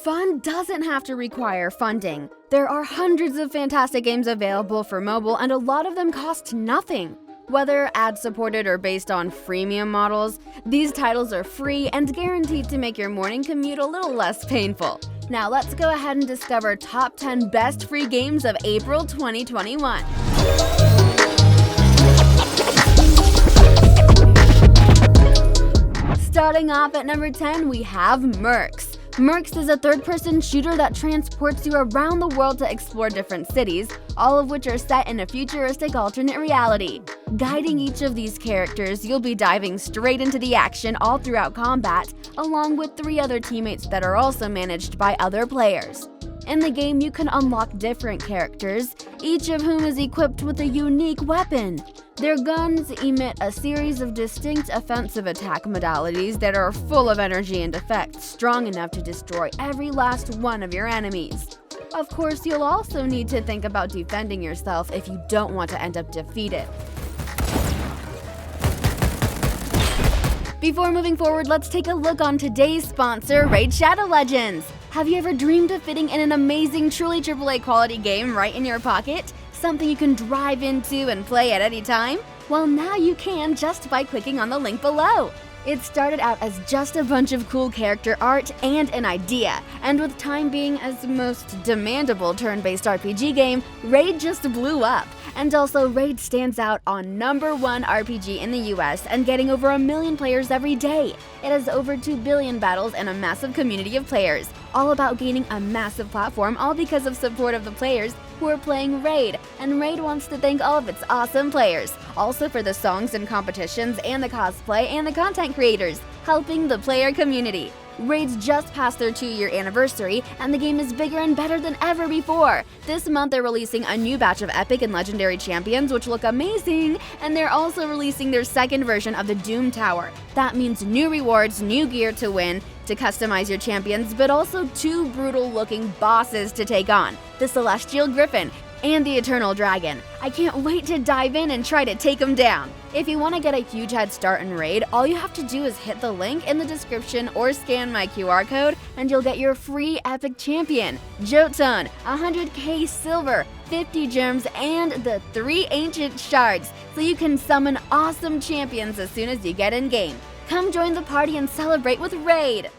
Fun doesn't have to require funding. There are hundreds of fantastic games available for mobile, and a lot of them cost nothing. Whether ad-supported or based on freemium models, these titles are free and guaranteed to make your morning commute a little less painful. Now let's go ahead and discover top 10 best free games of April 2021. Starting off at number 10, we have MERCS. MERCS is a third-person shooter that transports you around the world to explore different cities, all of which are set in a futuristic alternate reality. Guiding each of these characters, you'll be diving straight into the action all throughout combat, along with 3 other teammates that are also managed by other players. In the game, you can unlock different characters, each of whom is equipped with a unique weapon. Their guns emit a series of distinct offensive attack modalities that are full of energy and effects strong enough to destroy every last one of your enemies. Of course, you'll also need to think about defending yourself if you don't want to end up defeated. Before moving forward, let's take a look on today's sponsor, Raid Shadow Legends. Have you ever dreamed of fitting in an amazing, truly AAA quality game right in your pocket? Something you can drive into and play at any time? Well, now you can just by clicking on the link below. It started out as just a bunch of cool character art and an idea, and with time being as the most demandable turn-based RPG game, Raid just blew up. And also, Raid stands out on #1 RPG in the US and getting over 1 million players every day. It has over 2 billion battles and a massive community of players, all about gaining a massive platform, all because of support of the players who are playing Raid, and Raid wants to thank all of its awesome players, also for the songs and competitions and the cosplay and the content creators, helping the player community. Raid's just passed their 2-year anniversary, and the game is bigger and better than ever before. This month they're releasing a new batch of epic and legendary champions which look amazing, and they're also releasing their second version of the Doom Tower. That means new rewards, new gear to win, to customize your champions, but also 2 brutal-looking bosses to take on, the Celestial Griffin and the Eternal Dragon. I can't wait to dive in and try to take them down. If you want to get a huge head start in Raid, all you have to do is hit the link in the description or scan my QR code and you'll get your free epic champion, Jotun, 100k silver, 50 gems, and the 3 ancient shards, so you can summon awesome champions as soon as you get in game. Come join the party and celebrate with Raid!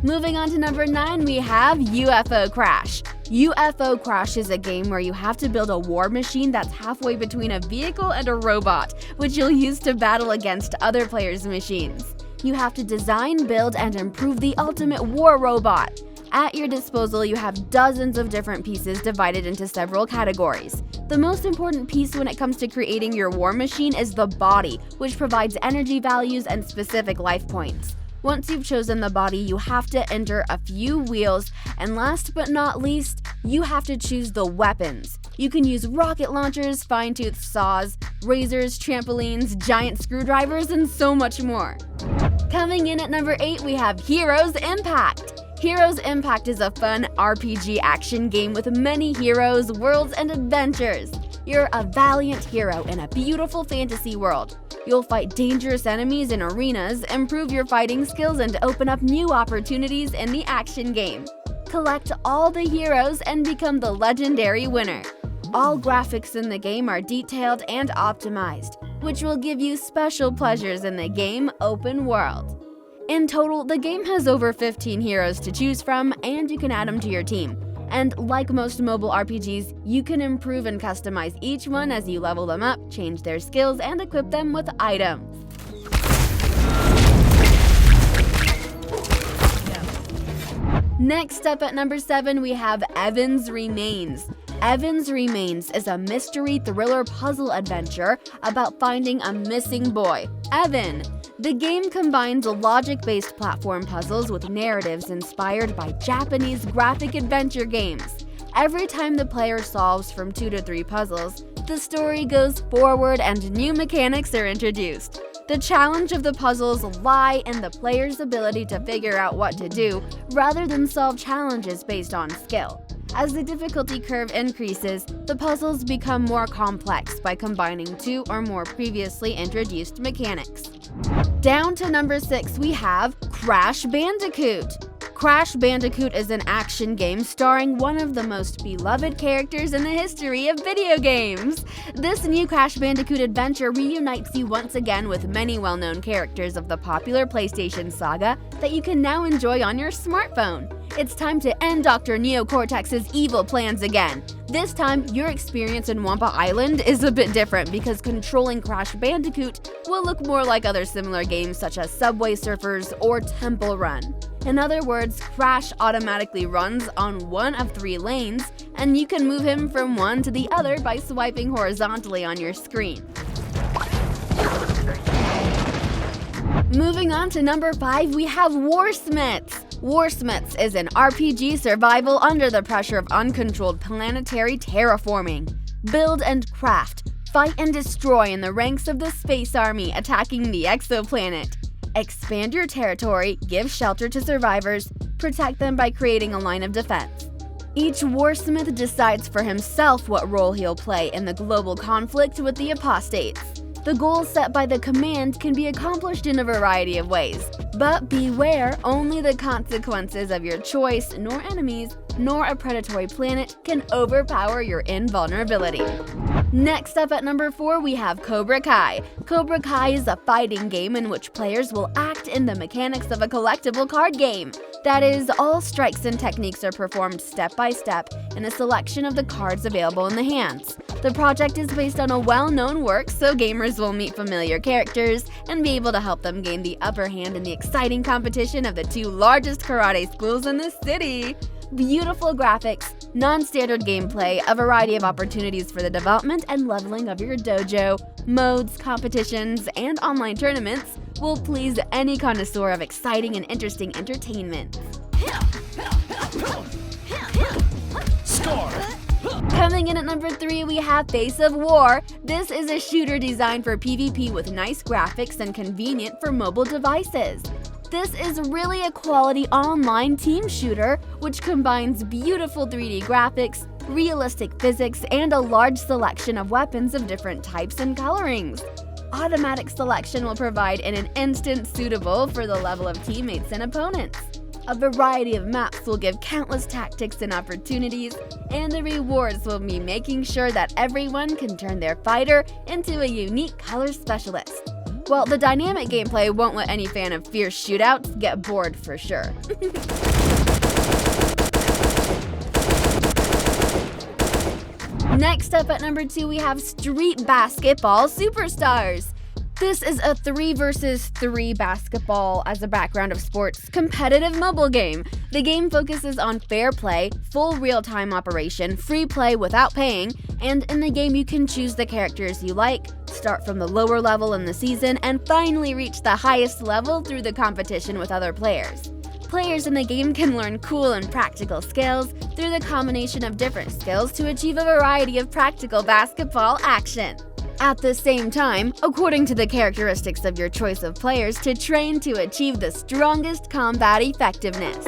Moving on to number 9, we have UFO Crash. UFO Crash is a game where you have to build a war machine that's halfway between a vehicle and a robot, which you'll use to battle against other players' machines. You have to design, build, and improve the ultimate war robot. At your disposal, you have dozens of different pieces divided into several categories. The most important piece when it comes to creating your war machine is the body, which provides energy values and specific life points. Once you've chosen the body, you have to enter a few wheels, and last but not least, you have to choose the weapons. You can use rocket launchers, fine-tooth saws, razors, trampolines, giant screwdrivers, and so much more. Coming in at number 8, we have Heroes Impact. Heroes Impact is a fun RPG action game with many heroes, worlds, and adventures. You're a valiant hero in a beautiful fantasy world. You'll fight dangerous enemies in arenas, improve your fighting skills, and open up new opportunities in the action game. Collect all the heroes and become the legendary winner. All graphics in the game are detailed and optimized, which will give you special pleasures in the game open world. In total, the game has over 15 heroes to choose from, and you can add them to your team. And like most mobile RPGs, you can improve and customize each one as you level them up, change their skills, and equip them with items. Next up at number 7, we have Evan's Remains. Evan's Remains is a mystery thriller puzzle adventure about finding a missing boy, Evan. The game combines logic-based platform puzzles with narratives inspired by Japanese graphic adventure games. Every time the player solves from 2 to 3 puzzles, the story goes forward and new mechanics are introduced. The challenge of the puzzles lie in the player's ability to figure out what to do, rather than solve challenges based on skill. As the difficulty curve increases, the puzzles become more complex by combining 2 or more previously introduced mechanics. Down to number 6, we have Crash Bandicoot. Crash Bandicoot is an action game starring one of the most beloved characters in the history of video games. This new Crash Bandicoot adventure reunites you once again with many well-known characters of the popular PlayStation saga that you can now enjoy on your smartphone. It's time to end Dr. Neocortex's evil plans again. This time, your experience in Wampa Island is a bit different because controlling Crash Bandicoot will look more like other similar games such as Subway Surfers or Temple Run. In other words, Crash automatically runs on one of 3 lanes, and you can move him from one to the other by swiping horizontally on your screen. Moving on to number 5, we have Warsmiths. Warsmiths is an RPG survival under the pressure of uncontrolled planetary terraforming. Build and craft, fight and destroy in the ranks of the space army attacking the exoplanet. Expand your territory, give shelter to survivors, protect them by creating a line of defense. Each Warsmith decides for himself what role he'll play in the global conflict with the apostates. The goals set by the command can be accomplished in a variety of ways, but beware, only the consequences of your choice, nor enemies, nor a predatory planet can overpower your invulnerability. Next up at number 4, we have Cobra Kai. Cobra Kai is a fighting game in which players will act in the mechanics of a collectible card game. That is, all strikes and techniques are performed step by step in a selection of the cards available in the hands. The project is based on a well-known work, so gamers will meet familiar characters and be able to help them gain the upper hand in the exciting competition of the 2 largest karate schools in the city. Beautiful graphics, non-standard gameplay, a variety of opportunities for the development and leveling of your dojo, modes, competitions, and online tournaments will please any connoisseur of exciting and interesting entertainment. Score! Coming in at number 3, we have Face of War. This is a shooter designed for PvP with nice graphics and convenient for mobile devices. This is really a quality online team shooter which combines beautiful 3D graphics, realistic physics, and a large selection of weapons of different types and colorings. Automatic selection will provide in an instant suitable for the level of teammates and opponents. A variety of maps will give countless tactics and opportunities, and the rewards will be making sure that everyone can turn their fighter into a unique color specialist. Well, the dynamic gameplay won't let any fan of fierce shootouts get bored for sure. Next up at number 2, we have Street Basketball Superstars. This is a 3 vs 3 basketball as a background of sports competitive mobile game. The game focuses on fair play, full real-time operation, free play without paying, and in the game you can choose the characters you like, start from the lower level in the season, and finally reach the highest level through the competition with other players. Players in the game can learn cool and practical skills through the combination of different skills to achieve a variety of practical basketball action. At the same time, according to the characteristics of your choice of players to train to achieve the strongest combat effectiveness.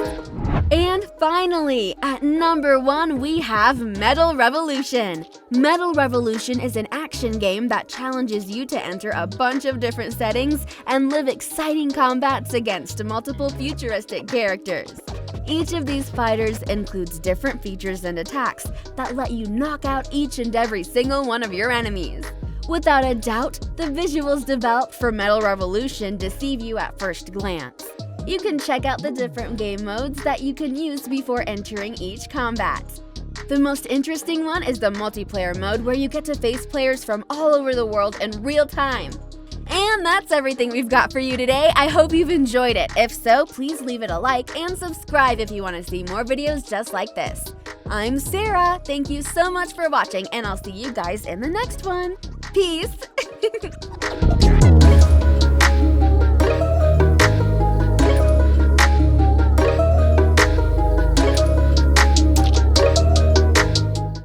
And finally, at number 1, we have Metal Revolution. Metal Revolution is an action game that challenges you to enter a bunch of different settings and live exciting combats against multiple futuristic characters. Each of these fighters includes different features and attacks that let you knock out each and every single one of your enemies. Without a doubt, the visuals developed for Metal Revolution deceive you at first glance. You can check out the different game modes that you can use before entering each combat. The most interesting one is the multiplayer mode where you get to face players from all over the world in real time. And that's everything we've got for you today. I hope you've enjoyed it. If so, please leave it a like and subscribe if you want to see more videos just like this. I'm Sarah. Thank you so much for watching, and I'll see you guys in the next one. Peace!